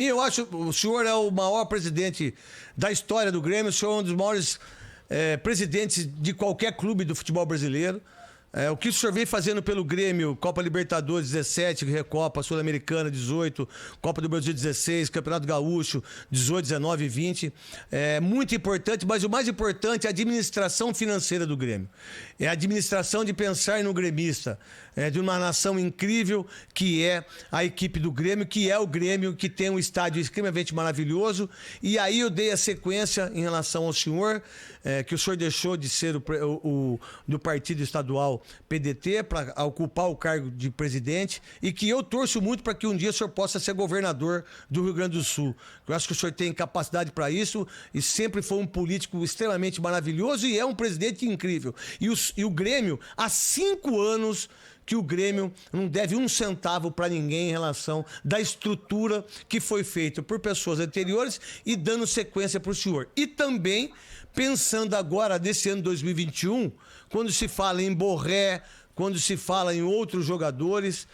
E eu acho que o senhor é o maior presidente da história do Grêmio, o senhor é um dos maiores presidentes de qualquer clube do futebol brasileiro. O que o senhor vem fazendo pelo Grêmio, Copa Libertadores 17, Recopa Sul-Americana 18, Copa do Brasil 16, Campeonato Gaúcho 18, 19 e 20, é muito importante, mas o mais importante é a administração financeira do Grêmio. É a administração de pensar no gremista, de uma nação incrível que é a equipe do Grêmio, que é o Grêmio, que tem um estádio extremamente maravilhoso. E aí eu dei a sequência em relação ao senhor, que o senhor deixou de ser do partido estadual PDT para ocupar o cargo de presidente, e que eu torço muito para que um dia o senhor possa ser governador do Rio Grande do Sul. Eu acho que o senhor tem capacidade para isso e sempre foi um político extremamente maravilhoso e é um presidente incrível. E o Grêmio, há 5 anos que o Grêmio não deve um centavo para ninguém em relação da estrutura que foi feita por pessoas anteriores e dando sequência para o senhor. E também pensando agora, nesse ano 2021, quando se fala em Borré, quando se fala em outros jogadores,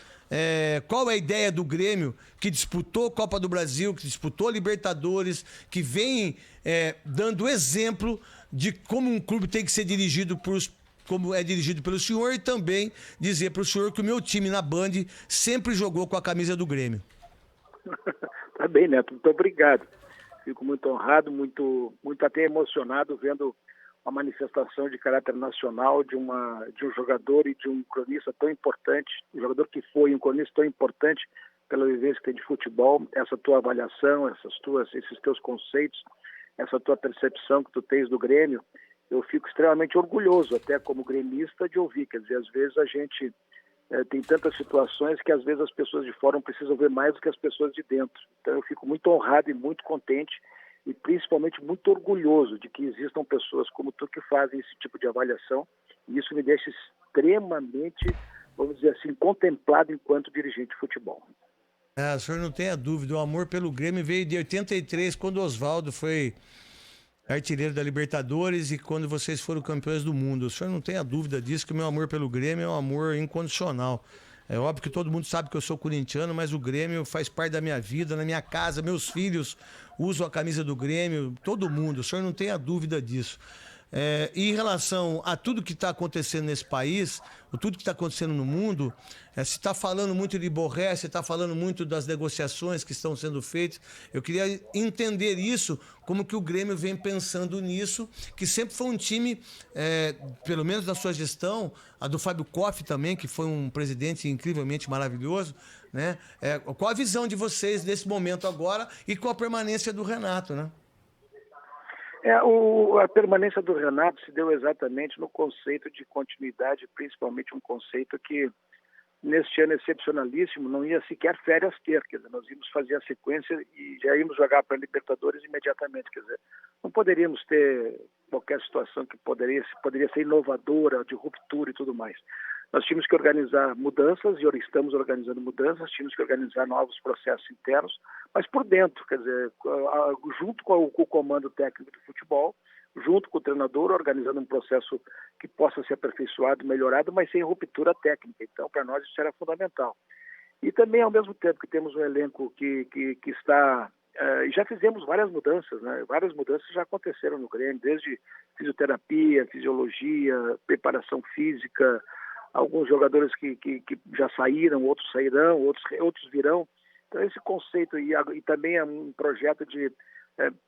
qual é a ideia do Grêmio, que disputou Copa do Brasil, que disputou Libertadores, que vem dando exemplo de como um clube tem que ser dirigido como é dirigido pelo senhor, e também dizer para o senhor que o meu time na Band sempre jogou com a camisa do Grêmio. Tá bem, Neto, muito obrigado. Fico muito honrado, muito até emocionado vendo uma manifestação de caráter nacional de um jogador e de um cronista tão importante, um jogador que foi um cronista tão importante pela vivência que tem de futebol, essa tua avaliação, esses teus conceitos, essa tua percepção que tu tens do Grêmio. Eu fico extremamente orgulhoso, até como gremista, de ouvir. Quer dizer, às vezes a gente tem tantas situações que às vezes as pessoas de fora não precisam ver mais do que as pessoas de dentro. Então eu fico muito honrado e muito contente e principalmente muito orgulhoso de que existam pessoas como tu que fazem esse tipo de avaliação, e isso me deixa extremamente, vamos dizer assim, contemplado enquanto dirigente de futebol. O senhor não tenha dúvida, o amor pelo Grêmio veio de 83, quando o Oswaldo foi artilheiro da Libertadores e quando vocês foram campeões do mundo. O senhor não tenha dúvida disso, que o meu amor pelo Grêmio é um amor incondicional. É óbvio que todo mundo sabe que eu sou corintiano, mas o Grêmio faz parte da minha vida, na minha casa, meus filhos usam a camisa do Grêmio, todo mundo, o senhor não tenha dúvida disso. E em relação a tudo que está acontecendo nesse país, tudo que está acontecendo no mundo, se está falando muito de Borré, se está falando muito das negociações que estão sendo feitas, eu queria entender isso, como que o Grêmio vem pensando nisso, que sempre foi um time, pelo menos da sua gestão, a do Fábio Koff também, que foi um presidente incrivelmente maravilhoso, né? Qual a visão de vocês nesse momento agora e com a permanência do Renato, né? A permanência do Renato se deu exatamente no conceito de continuidade, principalmente um conceito que, neste ano excepcionalíssimo, não ia sequer férias ter, quer dizer, nós íamos fazer a sequência e já íamos jogar para a Libertadores imediatamente, quer dizer, não poderíamos ter qualquer situação que poderia ser inovadora, de ruptura e tudo mais. Nós tínhamos que organizar mudanças, e estamos organizando mudanças, tínhamos que organizar novos processos internos, mas por dentro, quer dizer, junto com o comando técnico do futebol, junto com o treinador, organizando um processo que possa ser aperfeiçoado, melhorado, mas sem ruptura técnica. Então, para nós, isso era fundamental. E também, ao mesmo tempo que temos um elenco que está... já fizemos várias mudanças, né? Várias mudanças já aconteceram no Grêmio, desde fisioterapia, fisiologia, preparação física, alguns jogadores que já saíram, outros sairão, outros virão. Então, esse conceito e também é um projeto de,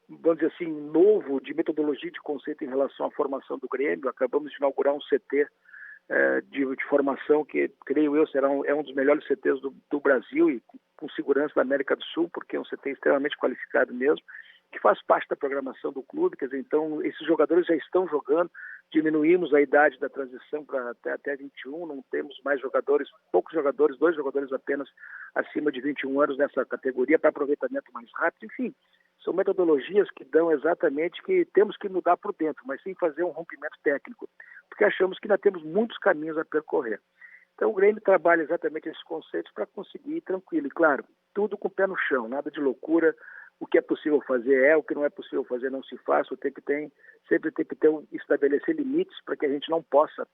vamos dizer assim, novo, de metodologia de conceito em relação à formação do Grêmio. Acabamos de inaugurar um CT de formação que, creio eu, é um dos melhores CTs do Brasil e com segurança da América do Sul, porque é um CT extremamente qualificado mesmo, que faz parte da programação do clube. Quer dizer, então, esses jogadores já estão jogando. Diminuímos a idade da transição para até 21, não temos mais jogadores, poucos jogadores, 2 jogadores apenas acima de 21 anos nessa categoria para aproveitamento mais rápido. Enfim, são metodologias que dão exatamente que temos que mudar por dentro, mas sem fazer um rompimento técnico, porque achamos que ainda temos muitos caminhos a percorrer. Então o Grêmio trabalha exatamente esses conceitos para conseguir ir tranquilo. E claro, tudo com o pé no chão, nada de loucura. O que é possível fazer o que não é possível fazer não se faz. Sempre tem que estabelecer limites para que a gente não possa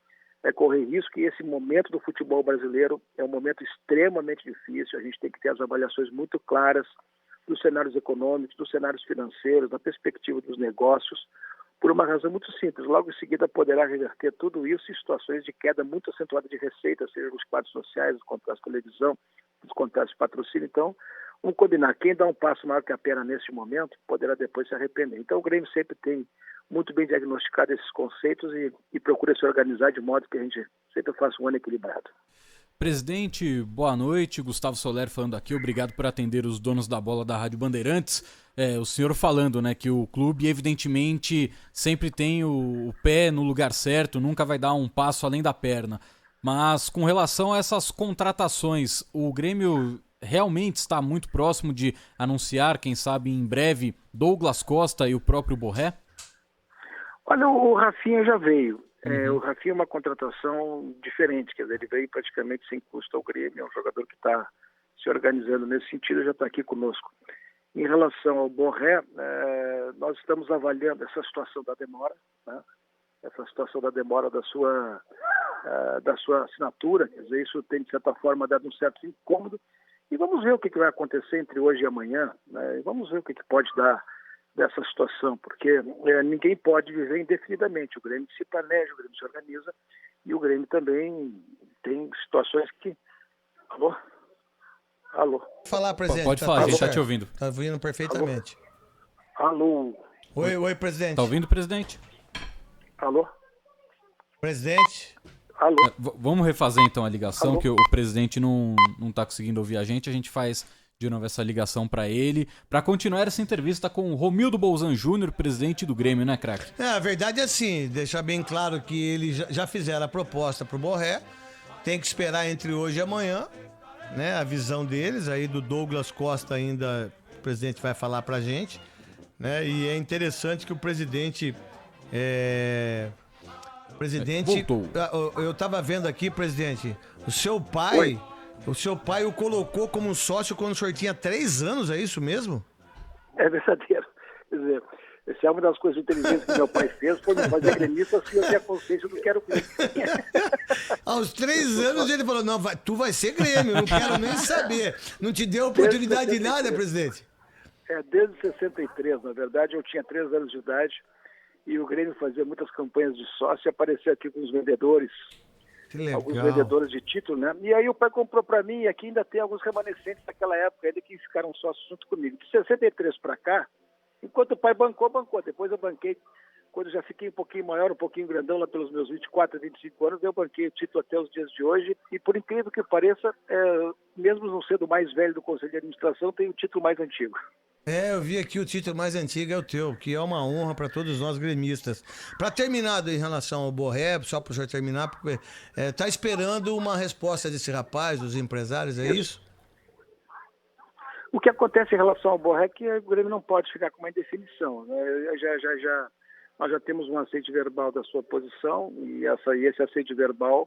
correr risco. E esse momento do futebol brasileiro é um momento extremamente difícil. A gente tem que ter as avaliações muito claras, dos cenários econômicos, dos cenários financeiros, da perspectiva dos negócios, por uma razão muito simples. Logo em seguida poderá reverter tudo isso em situações de queda muito acentuada de receita, seja nos quadros sociais, os contratos de televisão, os contratos de patrocínio. Então, vamos combinar, quem dá um passo maior que a perna nesse momento poderá depois se arrepender. Então, o Grêmio sempre tem muito bem diagnosticado esses conceitos e procura se organizar de modo que a gente sempre faça um ano equilibrado. Presidente, boa noite. Gustavo Soler falando aqui. Obrigado por atender os donos da bola da Rádio Bandeirantes. O senhor falando, né, que o clube evidentemente sempre tem o pé no lugar certo, nunca vai dar um passo além da perna. Mas com relação a essas contratações, o Grêmio realmente está muito próximo de anunciar, quem sabe em breve, Douglas Costa e o próprio Borré? Olha, o Rafinha já veio. O Rafinha é uma contratação diferente, quer dizer, ele veio praticamente sem custo ao Grêmio, é um jogador que está se organizando nesse sentido, já está aqui conosco. Em relação ao Borré, nós estamos avaliando essa situação da demora, né? Essa situação da demora da sua assinatura, quer dizer, isso tem de certa forma dado um certo incômodo, e vamos ver o que vai acontecer entre hoje e amanhã, né? E vamos ver o que pode dar dessa situação, porque ninguém pode viver indefinidamente. O Grêmio se planeja, o Grêmio se organiza e o Grêmio também tem situações que... Alô? Falar, presidente. Pode falar, a gente está te ouvindo. Está ouvindo perfeitamente. Alô? Oi, presidente. Está ouvindo, presidente? Alô? Presidente. Alô? Vamos refazer então a ligação, Alô? que o presidente não está conseguindo ouvir a gente faz de novo essa ligação para ele, para continuar essa entrevista com o Romildo Bolzan Júnior, presidente do Grêmio, né, craque? A verdade é assim, deixar bem claro que eles já fizeram a proposta pro Borré, tem que esperar entre hoje e amanhã, né, a visão deles, aí do Douglas Costa ainda o presidente vai falar pra gente, né, e é interessante que o presidente voltou. Eu tava vendo aqui, presidente, o seu pai o colocou como sócio quando o senhor tinha 3 anos, é isso mesmo? É verdadeiro. Quer dizer, essa é uma das coisas inteligentes que meu pai fez, foi me fazer gremista assim eu ter a consciência do que era o Grêmio. Aos 3 anos ele falou, não, tu vai ser Grêmio, não quero nem saber. Não te deu oportunidade de nada, presidente? Desde 63, na verdade, eu tinha 3 anos de idade e o Grêmio fazia muitas campanhas de sócio e aparecia aqui com os vendedores. Alguns vendedores de título, né? E aí o pai comprou para mim e aqui ainda tem alguns remanescentes daquela época ainda que ficaram sócios junto comigo. De 63 para cá, enquanto o pai bancou. Depois eu banquei, quando já fiquei um pouquinho maior, um pouquinho grandão, lá pelos meus 24, 25 anos, eu banquei o título até os dias de hoje e por incrível que pareça, mesmo não sendo o mais velho do Conselho de Administração, tem o título mais antigo. Eu vi aqui o título mais antigo é o teu, que é uma honra para todos nós gremistas. Para terminar em relação ao Borré, só para o senhor terminar, porque tá esperando uma resposta desse rapaz, dos empresários, é isso? O que acontece em relação ao Borré é que o Grêmio não pode ficar com uma indefinição, né? Nós já temos um aceite verbal da sua posição e esse aceite verbal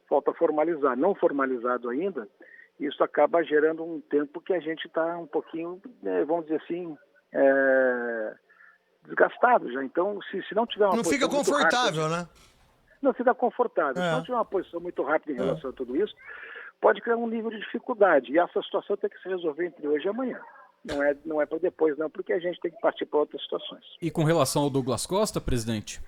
falta formalizar. Não formalizado ainda, isso acaba gerando um tempo que a gente está um pouquinho, vamos dizer assim, desgastado já. Então, se não tiver uma não posição fica confortável, rápida, né? Não fica confortável. Se não tiver uma posição muito rápida em relação a tudo isso, pode criar um nível de dificuldade. E essa situação tem que se resolver entre hoje e amanhã. Não é para depois, não, porque a gente tem que partir para outras situações. E com relação ao Douglas Costa, presidente?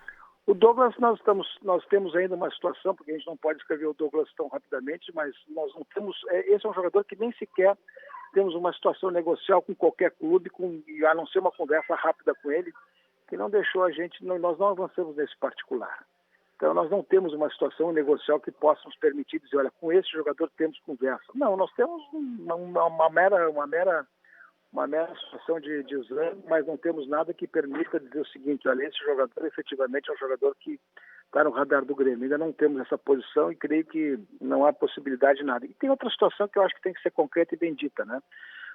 O Douglas, nós temos ainda uma situação, porque a gente não pode escrever o Douglas tão rapidamente, mas nós não temos... Esse é um jogador que nem sequer temos uma situação negocial com qualquer clube, a não ser uma conversa rápida com ele, que não deixou a gente... Nós não avançamos nesse particular. Então, nós não temos uma situação negocial que possa nos permitir dizer, olha, com esse jogador temos conversa. Não, nós temos uma mera situação de exame, mas não temos nada que permita dizer o seguinte, olha, esse jogador efetivamente é um jogador que está no radar do Grêmio. Ainda não temos essa posição e creio que não há possibilidade de nada. E tem outra situação que eu acho que tem que ser concreta e bem dita, né?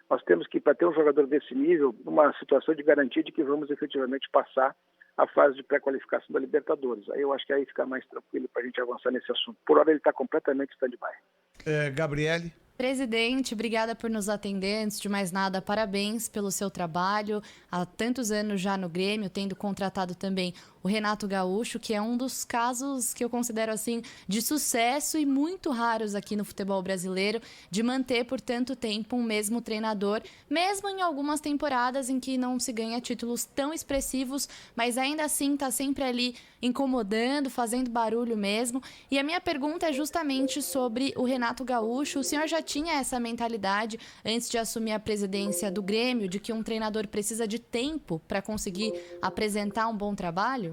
Nós temos que, para ter um jogador desse nível, uma situação de garantia de que vamos efetivamente passar a fase de pré-qualificação da Libertadores. Aí eu acho que aí fica mais tranquilo para a gente avançar nesse assunto. Por hora ele está completamente stand-by. Gabriele? Presidente, obrigada por nos atender. Antes de mais nada, parabéns pelo seu trabalho. Há tantos anos já no Grêmio, tendo contratado também o Renato Gaúcho, que é um dos casos que eu considero assim de sucesso e muito raros aqui no futebol brasileiro, de manter por tanto tempo um mesmo treinador, mesmo em algumas temporadas em que não se ganha títulos tão expressivos, mas ainda assim está sempre ali incomodando, fazendo barulho mesmo. E a minha pergunta é justamente sobre o Renato Gaúcho. O senhor já tinha essa mentalidade antes de assumir a presidência do Grêmio, de que um treinador precisa de tempo para conseguir apresentar um bom trabalho?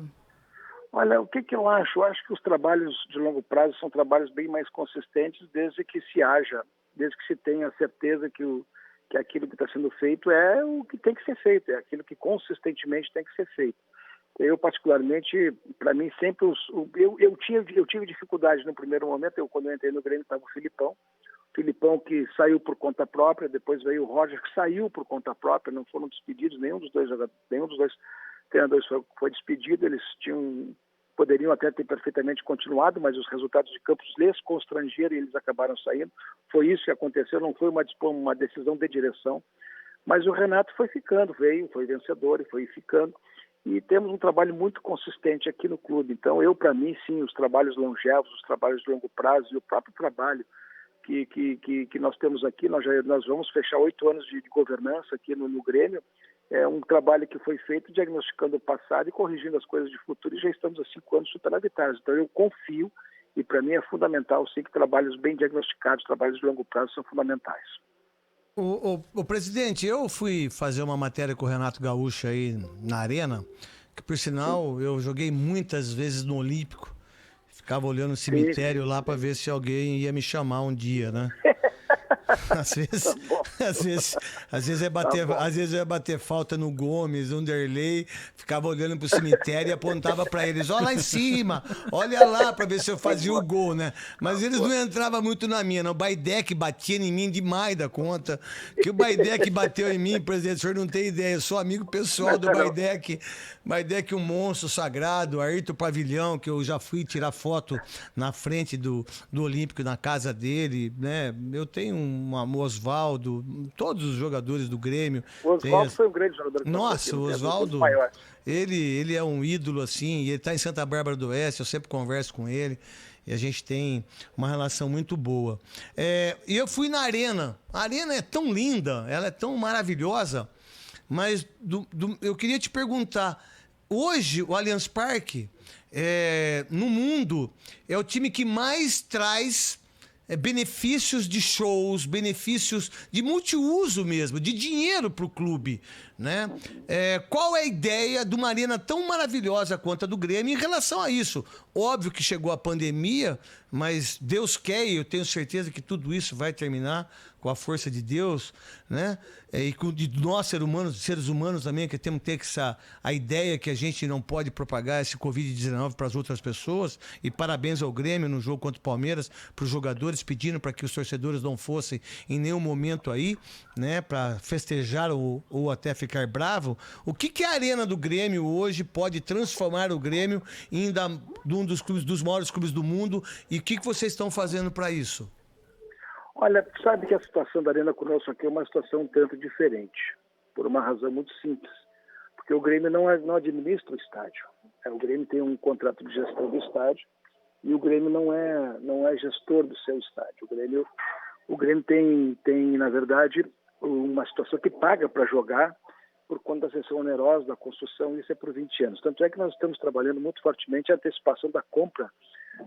Olha, o que eu acho? Eu acho que os trabalhos de longo prazo são trabalhos bem mais consistentes desde que se tenha certeza que aquilo que está sendo feito é o que tem que ser feito, é aquilo que consistentemente tem que ser feito. Eu, particularmente, para mim, sempre eu tive dificuldade no primeiro momento. Quando eu entrei no Grêmio, estava o Filipão que saiu por conta própria, depois veio o Roger, que saiu por conta própria, não foram despedidos, nenhum dos dois treinadores foi despedido. Eles poderiam até ter perfeitamente continuado, mas os resultados de campos lhes constrangeram e eles acabaram saindo. Foi isso que aconteceu, não foi uma decisão de direção. Mas o Renato foi ficando, foi vencedor e foi ficando. E temos um trabalho muito consistente aqui no clube. Então, para mim, sim, os trabalhos longevos, os trabalhos de longo prazo e o próprio trabalho que nós temos aqui, nós vamos fechar 8 anos de governança aqui no Grêmio. É um trabalho que foi feito diagnosticando o passado e corrigindo as coisas de futuro, e já estamos há 5 anos superavitários. Então eu confio, e para mim é fundamental, sim, que trabalhos bem diagnosticados, trabalhos de longo prazo são fundamentais. O presidente, eu fui fazer uma matéria com o Renato Gaúcho aí na Arena, que por sinal eu joguei muitas vezes no Olímpico, ficava olhando o cemitério lá para ver se alguém ia me chamar um dia, né? Às vezes eu ia bater falta no Gomes, no Derlei, ficava olhando pro cemitério e apontava para eles, ó lá em cima, olha lá para ver se eu fazia o gol, né? Mas eles não entravam muito na minha, não. O Baidec batia em mim demais da conta, que o Baidec bateu em mim, presidente, o senhor não tem ideia, eu sou amigo pessoal do Baidec. Baidec, um monstro sagrado, Ayrton Pavilhão, que eu já fui tirar foto na frente do Olímpico, na casa dele, né? Eu tenho o Oswaldo, todos os jogadores do Grêmio. O Oswaldo foi um grande jogador. Nossa, o Oswaldo, ele é um ídolo, assim, e ele está em Santa Bárbara do Oeste, eu sempre converso com ele, e a gente tem uma relação muito boa. E eu fui na Arena. A Arena é tão linda, ela é tão maravilhosa, mas eu queria te perguntar, hoje o Allianz Parque, no mundo, é o time que mais traz benefícios de shows, benefícios de multiuso mesmo, de dinheiro para o clube, né? Qual é a ideia de uma arena tão maravilhosa quanto a do Grêmio em relação a isso? Óbvio que chegou a pandemia, mas Deus quer, e eu tenho certeza que tudo isso vai terminar com a força de Deus, né? E de nós, seres humanos também, que temos que ter a ideia que a gente não pode propagar esse Covid-19 para as outras pessoas. E parabéns ao Grêmio no jogo contra o Palmeiras, para os jogadores pedindo para que os torcedores não fossem em nenhum momento aí, né? Para festejar ou até ficar bravo. O que a arena do Grêmio hoje pode transformar o Grêmio em um dos maiores clubes do mundo, e o que vocês estão fazendo para isso? Olha, sabe que a situação da Arena conosco aqui é uma situação um tanto diferente, por uma razão muito simples. Porque o Grêmio não administra o estádio. O Grêmio tem um contrato de gestão do estádio e o Grêmio não é gestor do seu estádio. O Grêmio tem, na verdade, uma situação que paga para jogar por conta da cessão onerosa da construção, e isso é por 20 anos. Tanto é que nós estamos trabalhando muito fortemente a antecipação da compra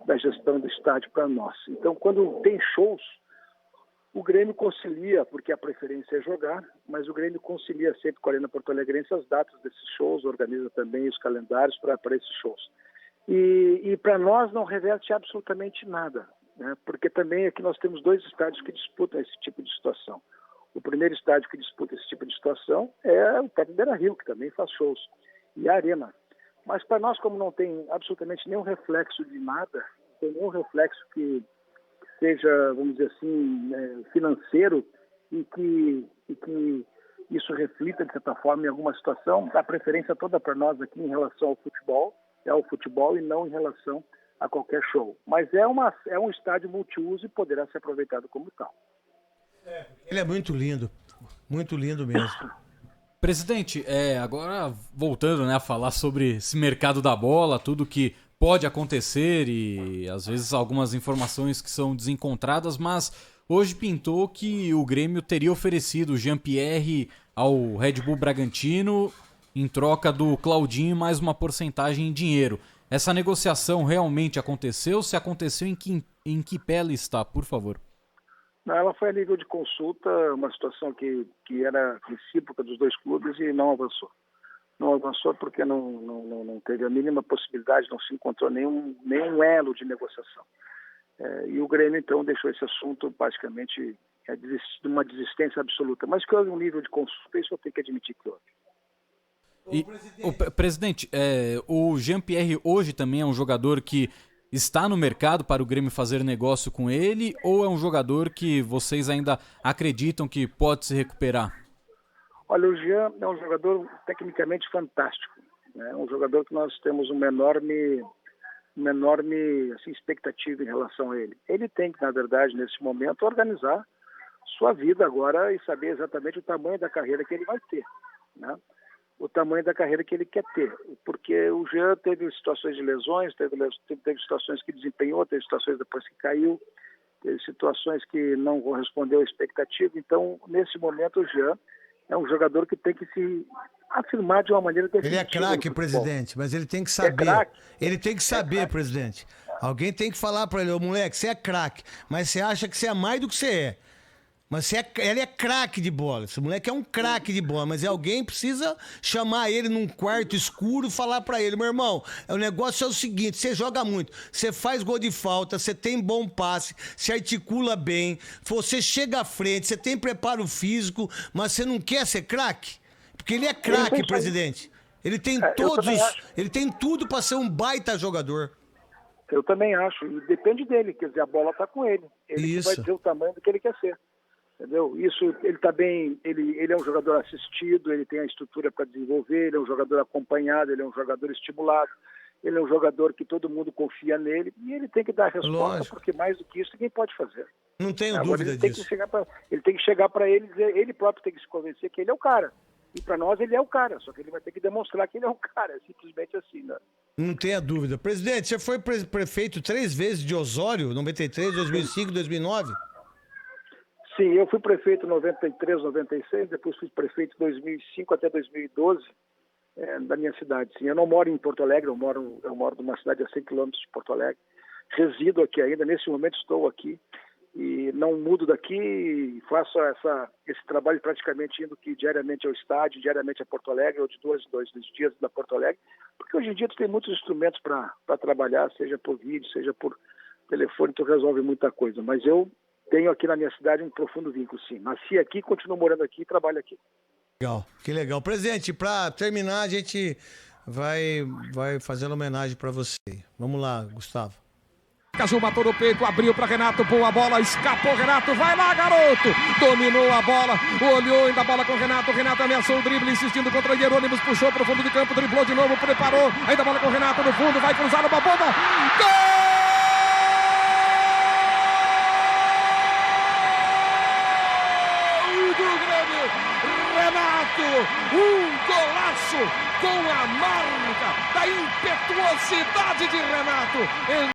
da gestão do estádio para nós. Então, quando tem shows, o Grêmio concilia, porque a preferência é jogar, mas o Grêmio concilia sempre com a Arena Porto Alegrense as datas desses shows, organiza também os calendários para esses shows. E para nós não reverte absolutamente nada, né? Porque também aqui nós temos 2 estádios que disputam esse tipo de situação. O primeiro estádio que disputa esse tipo de situação é o próprio Beira-Rio, que também faz shows, e a Arena. Mas para nós, como não tem absolutamente nenhum reflexo de nada, tem nenhum reflexo que seja, vamos dizer assim, financeiro, e que isso reflita, de certa forma, em alguma situação, a preferência toda para nós aqui em relação ao futebol é o futebol e não em relação a qualquer show. Mas é um estádio multiuso e poderá ser aproveitado como tal. Ele é muito lindo mesmo. Presidente, agora voltando, né, a falar sobre esse mercado da bola, tudo que pode acontecer e às vezes algumas informações que são desencontradas, mas hoje pintou que o Grêmio teria oferecido o Jean-Pierre ao Red Bull Bragantino em troca do Claudinho mais uma porcentagem em dinheiro. Essa negociação realmente aconteceu? Se aconteceu, em que pé ela está, por favor? Não, ela foi a nível de consulta, uma situação que era recíproca dos dois clubes e não avançou. Não avançou porque não teve a mínima possibilidade, não se encontrou nenhum elo de negociação. E o Grêmio, então, deixou esse assunto basicamente de uma desistência absoluta. Mas que houve um nível de consulta, isso eu tenho que admitir que houve. Presidente, o Jean-Pierre hoje também é um jogador que está no mercado para o Grêmio fazer negócio com ele, ou é um jogador que vocês ainda acreditam que pode se recuperar? Olha, o Jean é um jogador tecnicamente fantástico, né? Um jogador que nós temos uma enorme assim, expectativa em relação a ele. Ele tem que, na verdade, nesse momento, organizar sua vida agora e saber exatamente o tamanho da carreira que ele vai ter, né? O tamanho da carreira que ele quer ter, porque o Jean teve situações de lesões, teve situações que desempenhou, teve situações depois que caiu, teve situações que não correspondeu à expectativa. Então, nesse momento, o Jean é um jogador que tem que se afirmar de uma maneira definitiva. Ele é craque, presidente, mas ele tem que saber. Ele tem que saber, presidente. Alguém tem que falar para ele: ô moleque, você é craque, mas você acha que você é mais do que você é. Mas ele é craque de bola. Esse moleque é um craque de bola. Mas alguém precisa chamar ele num quarto escuro e falar pra ele: meu irmão, o negócio é o seguinte, você joga muito, você faz gol de falta, você tem bom passe, se articula bem, você chega à frente, você tem preparo físico, mas você não quer ser craque? Porque ele é craque, presidente. Ele tem ele tem tudo pra ser um baita jogador. Eu também acho. E depende dele. Quer dizer, a bola tá com ele. Ele vai dizer o tamanho do que ele quer ser. Entendeu? Isso, ele está bem, ele é um jogador assistido, ele tem a estrutura para desenvolver, ele é um jogador acompanhado, ele é um jogador estimulado, ele é um jogador que todo mundo confia nele e ele tem que dar a resposta. Lógico. Porque mais do que isso ninguém pode fazer. Não tenho dúvida disso. Ele tem que chegar para ele e dizer, ele próprio tem que se convencer que ele é o cara. E para nós ele é o cara, só que ele vai ter que demonstrar que ele é o cara, é simplesmente assim, né? Não tenha dúvida. Presidente, você foi prefeito 3 vezes de Osório, 93, 2005, 2009? Sim, eu fui prefeito em 93, 96, depois fui prefeito de 2005 até 2012 da minha cidade. Sim, eu não moro em Porto Alegre, eu moro numa cidade a 100 quilômetros de Porto Alegre. Resido aqui ainda, nesse momento estou aqui e não mudo daqui e faço esse trabalho praticamente indo diariamente ao estádio, diariamente a Porto Alegre, ou de dois dias da Porto Alegre, porque hoje em dia tu tem muitos instrumentos para trabalhar, seja por vídeo, seja por telefone, tu resolve muita coisa, mas eu tenho aqui na minha cidade um profundo vínculo, sim. Nasci aqui, continuo morando aqui e trabalho aqui. Legal, que legal. Presidente, para terminar, a gente vai fazendo homenagem para você. Vamos lá, Gustavo. Caju matou no peito, abriu para Renato, boa bola, escapou Renato, vai lá garoto, dominou a bola, olhou ainda a bola com Renato, Renato ameaçou o drible, insistindo contra Hierônimos, puxou para o fundo de campo, driblou de novo, preparou, ainda a bola com Renato no fundo, vai cruzar uma bomba, gol! Um golaço com a marca da impetuosidade de Renato.